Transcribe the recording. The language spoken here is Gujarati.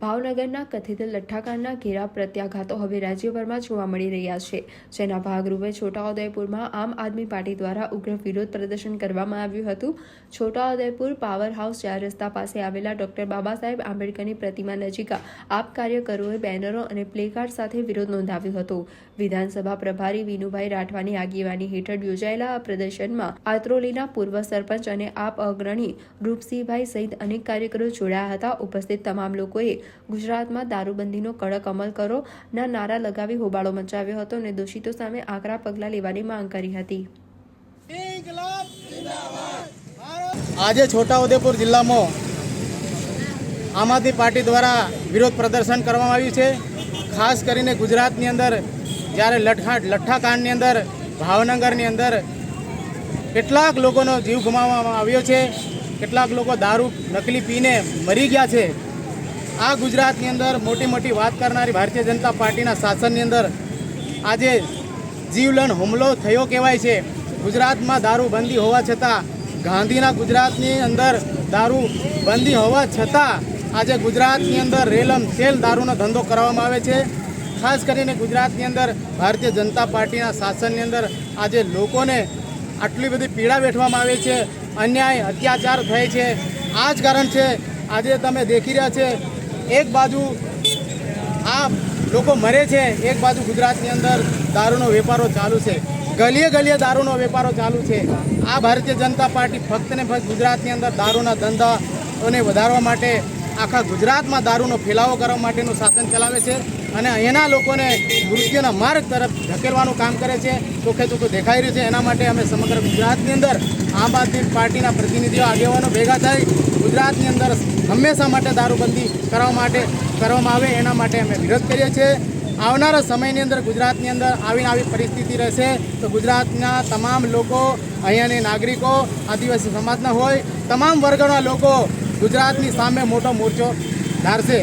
ભાવનગરના કથિત લઠ્ઠાકાંડના ઘેરા પ્રત્યાઘાતો હવે રાજ્યભરમાં જોવા મળી રહ્યા છે, જેના ભાગરૂપે છોટાઉદેપુરમાં આમ આદમી પાર્ટી દ્વારા ઉગ્ર વિરોધ પ્રદર્શન કરવામાં આવ્યું હતું। છોટાઉદેપુર પાવર હાઉસ 4 રસ્તા પાસે આવેલા ડોક્ટર બાબા સાહેબ આંબેડકરની પ્રતિમા નજીક આપ કાર્યકરોએ બેનરો અને પ્લેકાર્ડ સાથે વિરોધ નોંધાવ્યો હતો। વિધાનસભા પ્રભારી વિનુભાઈ રાઠવાની આગેવાની હેઠળ યોજાયેલા આ પ્રદર્શનમાં આત્રોલીના પૂર્વ સરપંચ અને આપ અગ્રણી રૂપસિંહભાઈ સહિત અનેક કાર્યકરો જોડાયા હતા। ઉપસ્થિત તમામ લોકોએ ગુજરાતમાં દારૂબંધીનો કડક અમલ કરો ના નારા લગાવી હોબાળો મચાવ્યો હતો અને દોષિતો સામે આકરા પગલાં લેવાની માંગ કરી હતી। આજે છોટાઉદેપુર જિલ્લામાં આમ આદમી પાર્ટી દ્વારા વિરોધ પ્રદર્શન કરવામાં આવ્યું છે। ખાસ કરીને ગુજરાતની અંદર જ્યારે લઠ્ઠાકાંડની અંદર ભાવનગરની અંદર કેટલાક લોકોનો જીવ ગુમાવવામાં આવ્યો છે, કેટલાક લોકો દારૂ નકલી પીને મરી ગયા છે। આ ગુજરાતની અંદર મોટી મોટી વાત કરનારી ભારતીય જનતા પાર્ટીના શાસનની અંદર આજે જીવલેણ હુમલો થયો કહેવાય છે। ગુજરાતમાં દારૂ બંધી હોવા છતાં, ગાંધીના ગુજરાતની અંદર દારૂ બંધી હોવા છતાં આજે ગુજરાતની અંદર રેલમ સેલ દારૂનો ધંધો કરવામાં આવે છે। ખાસ કરીને ગુજરાતની અંદર ભારતીય જનતા પાર્ટીના શાસનની અંદર આજે લોકોને આટલી બધી પીડા વેઠવામાં આવે છે, અન્યાય અત્યાચાર થાય છે। આ જ કારણ છે આજે તમે દેખી રહ્યા છે, એક બાજુ આ લોકો મરે છે, એક બાજુ ગુજરાતની અંદર દારૂનો વેપારો ચાલુ છે, ગલીએ ગલીએ દારૂનો વેપારો ચાલુ છે। આ ભારતીય જનતા પાર્ટી ફક્ત ને ફક્ત ગુજરાતની અંદર દારૂના ધંધાઓને વધારવા માટે આખા ગુજરાતમાં દારૂનો ફેલાવો કરવા માટેનું શાસન ચલાવે છે અને અહીંના લોકોને મૃત્યુના માર્ગ તરફ ધકેલવાનું કામ કરે છે। ચોખ્ખે ચોખ્ખું દેખાઈ રહ્યું છે। એના માટે અમે સમગ્ર ગુજરાતની અંદર આમ આદમી પાર્ટીના પ્રતિનિધિઓ, આગેવાનો ભેગા થઈ ગુજરાતની અંદર હંમેશા માટે દારૂબંધી કરવામાં આવે એના માટે અમે વિરોધ કરીએ છીએ। આવનારા સમયની અંદર ગુજરાતની અંદર આવી પરિસ્થિતિ રહેશે તો ગુજરાતના તમામ લોકો, અહીંયાની નાગરિકો, આદિવાસી સમાજના હોય, તમામ વર્ગના લોકો ગુજરાતની સામે મોટો મોરચો ધારશે।